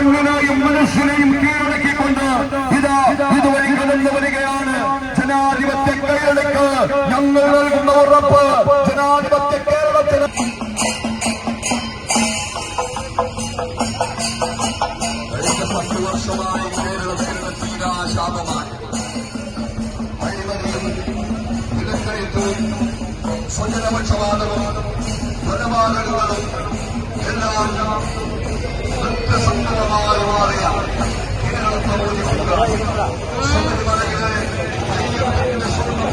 മണ്ണിനെയും മനുഷ്യനെയും കീഴടക്കിക്കൊണ്ട് ഇതുവഴി കടന്നു വരികയാണ്. ജനാധിപത്യ കൈയടക്ക് ഞങ്ങൾ നൽകുന്ന ഉറപ്പ് ജനാധിപത്യ കേരളത്തിന്. കഴിഞ്ഞ 10 വർഷമായി കേരളത്തിന്റെ തീരാശാപമായി അഴിമതിയും വിലക്കയറ്റവും സ്വജനപക്ഷപാതവും കൊലപാതകങ്ങളും എല്ലാം സത്യസന്ധമായി മാറിയ കേരളത്തെ ശബരിമലയിലെ അയ്യപ്പന്റെ സ്വർണ്ണ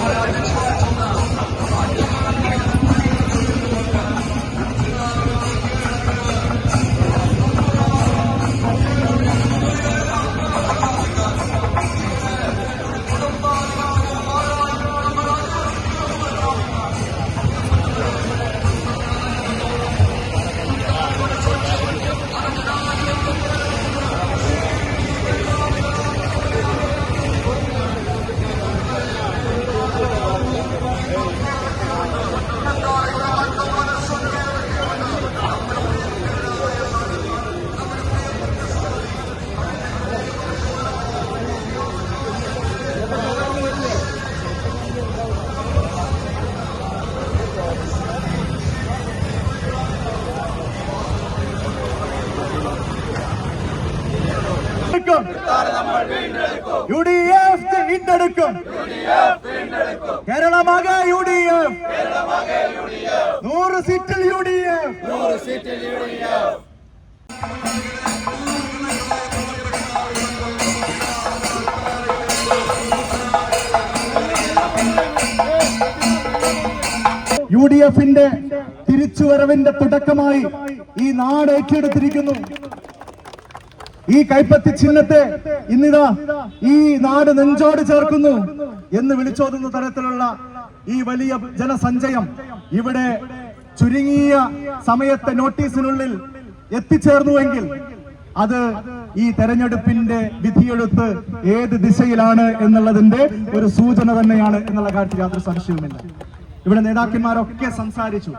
UDF വീണ്ടെടുക്കും. കേരളമാകെ UDF 100 സീറ്റിൽ UDF. UDFന്റെ തിരിച്ചുവരവിന്റെ തുടക്കമായി ഈ നാട് ഏറ്റെടുത്തിരിക്കുന്നു. ഈ കൈപ്പത്തി ചിഹ്നത്തെ ഇന്നിതാ ഈ നാട് നെഞ്ചോട് ചേർക്കുന്നു എന്ന് വിളിച്ചോതുന്ന തരത്തിലുള്ള ഈ വലിയ ജനസഞ്ചയം ഇവിടെ ചുരുങ്ങിയ സമയത്തെ നോട്ടീസിനുള്ളിൽ എത്തിച്ചേർന്നുവെങ്കിൽ അത് ഈ തെരഞ്ഞെടുപ്പിന്റെ വിധിയെഴുത്ത് ഏത് ദിശയിലാണ് എന്നുള്ളതിന്റെ ഒരു സൂചന തന്നെയാണ് എന്നുള്ള കാര്യത്തിൽ യാതൊരു സംശയവുമില്ല. ഇവിടെ നേതാക്കന്മാരൊക്കെ സംസാരിച്ചു.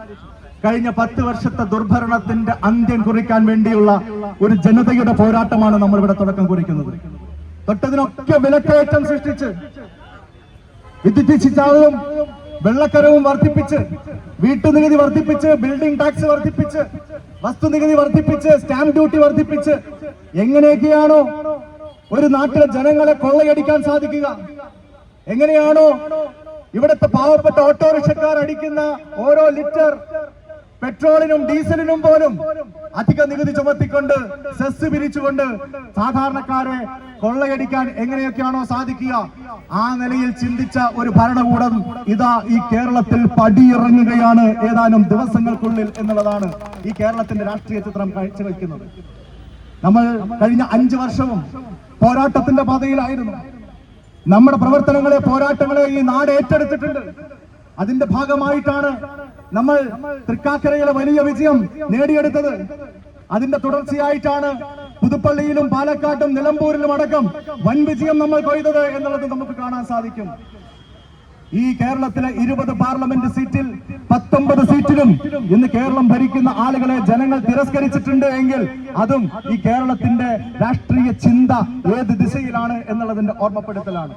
കഴിഞ്ഞ 10 വർഷത്തെ ദുർഭരണത്തിന്റെ അന്ത്യം കുറിക്കാൻ വേണ്ടിയുള്ള ഒരു ജനതയുടെ പോരാട്ടമാണ് നമ്മൾ ഇവിടെ തുടക്കം കുറിക്കുന്നത്. തൊട്ടതിനൊക്കെ വിലക്കയറ്റം സൃഷ്ടിച്ച് വിദ്യുച്ഛിച്ചാവും വെള്ളക്കരവും വർദ്ധിപ്പിച്ച് വീട്ടുനികുതി വർദ്ധിപ്പിച്ച് ബിൽഡിംഗ് ടാക്സ് വർദ്ധിപ്പിച്ച് വസ്തുനികുതി വർദ്ധിപ്പിച്ച് സ്റ്റാമ്പ് ഡ്യൂട്ടി വർദ്ധിപ്പിച്ച് എങ്ങനെയൊക്കെയാണോ ഒരു നാട്ടിലെ ജനങ്ങളെ കൊള്ളയടിക്കാൻ സാധിക്കുക, എങ്ങനെയാണോ ഇവിടുത്തെ പാവപ്പെട്ട ഓട്ടോറിക്ഷക്കാർ അടിക്കുന്ന ഓരോ ലിറ്റർ പെട്രോളിനും ഡീസലിനും പോലും അധിക നികുതി ചുമത്തിക്കൊണ്ട് സെസ് പിരിച്ചുകൊണ്ട് സാധാരണക്കാരെ കൊള്ളയടിക്കാൻ എങ്ങനെയൊക്കെയാണോ സാധിക്കുക, ആ നിലയിൽ ചിന്തിച്ച ഒരു ഭരണകൂടം ഇതാ ഈ കേരളത്തിൽ പടിയിറങ്ങുകയാണ് ഏതാനും ദിവസങ്ങൾക്കുള്ളിൽ എന്നുള്ളതാണ് ഈ കേരളത്തിന്റെ രാഷ്ട്രീയ ചിത്രം കാഴ്ചവെക്കുന്നത്. നമ്മൾ കഴിഞ്ഞ 5 വർഷവും പോരാട്ടത്തിന്റെ പാതയിലായിരുന്നു. നമ്മുടെ പ്രവർത്തനങ്ങളെ പോരാട്ടങ്ങളെ ഈ നാട് ഏറ്റെടുത്തിട്ടുണ്ട്. അതിന്റെ ഭാഗമായിട്ടാണ് നമ്മൾ തൃക്കാക്കരയിലെ വലിയ വിജയം നേടിയെടുത്തത്. അതിന്റെ തുടർച്ചയായിട്ടാണ് പുതുപ്പള്ളിയിലും പാലക്കാട്ടും നിലമ്പൂരിലും അടക്കം വൻ വിജയം നമ്മൾ കൊയ്തത് എന്നുള്ളത് നമുക്ക് കാണാൻ സാധിക്കും. ഈ കേരളത്തിലെ 20 പാർലമെന്റ് സീറ്റിൽ 19 സീറ്റിലും ഇന്ന് കേരളം ഭരിക്കുന്ന ആളുകളെ ജനങ്ങൾ തിരസ്കരിച്ചിട്ടുണ്ട് എങ്കിൽ അതും ഈ കേരളത്തിന്റെ രാഷ്ട്രീയ ചിന്ത ഏത് ദിശയിലാണ് എന്നുള്ളതിന്റെ ഓർമ്മപ്പെടുത്തലാണ്.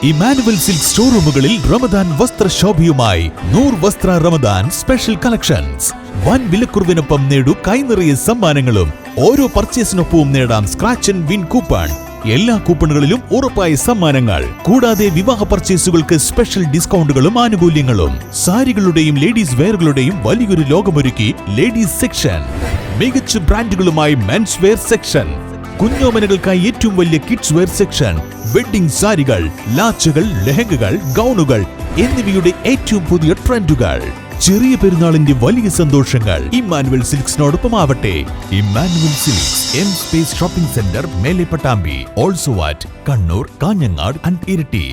ഇമാനുവൽ സിൽക്ക് സ്റ്റോറൂമുകളിൽ റമദാൻ വസ്ത്രശോഭയുമായി നൂർ വസ്ത്ര റമദാൻ സ്പെഷ്യൽ കളക്ഷൻസ്. വൻ വിലക്കുറവിനൊപ്പം നേടൂ കൈനിറയ സമ്മാനങ്ങളും. ഓരോ പർച്ചേസിനൊപ്പവും നേടാം സ്ക്രാച്ച് ആൻഡ് വിൻ കൂപ്പൺ. എല്ലാ കൂപ്പണുകളിലും ഉറപ്പായ സമ്മാനങ്ങൾ. കൂടാതെ വിവാഹ പർച്ചേസുകൾക്ക് സ്പെഷ്യൽ ഡിസ്കൗണ്ടുകളും ആനുകൂല്യങ്ങളും. സാരികളുടെയും ലേഡീസ് വെയറുകളുടെയും വലിയൊരു ലോകമൊരുക്കി ലേഡീസ് സെക്ഷൻ. മികച്ച ബ്രാൻഡുകളുമായി മെൻസ് വെയർ സെക്ഷൻ. കുഞ്ഞോമനകൾക്കായി ഏറ്റവും വലിയ കിഡ്സ് വെയർ സെക്ഷൻ. വെഡ്ഡിംഗ് സാരികൾ, ലാച്ചകൾ, ലെഹങ്കകൾ, ഗൗണുകൾ എന്നിവയുടെ ഏറ്റവും പുതിയ ട്രെൻഡുകൾ. ചെറിയ പെരുന്നാളിന്റെ വലിയ സന്തോഷങ്ങൾ ഇമ്മാനുവൽ സിൽക്സിനോടൊപ്പം ആവട്ടെ. Emmanuel silks, M space shopping centre, മേലെ Pattambi. Also at Kannur, Kanhangad and Iritty.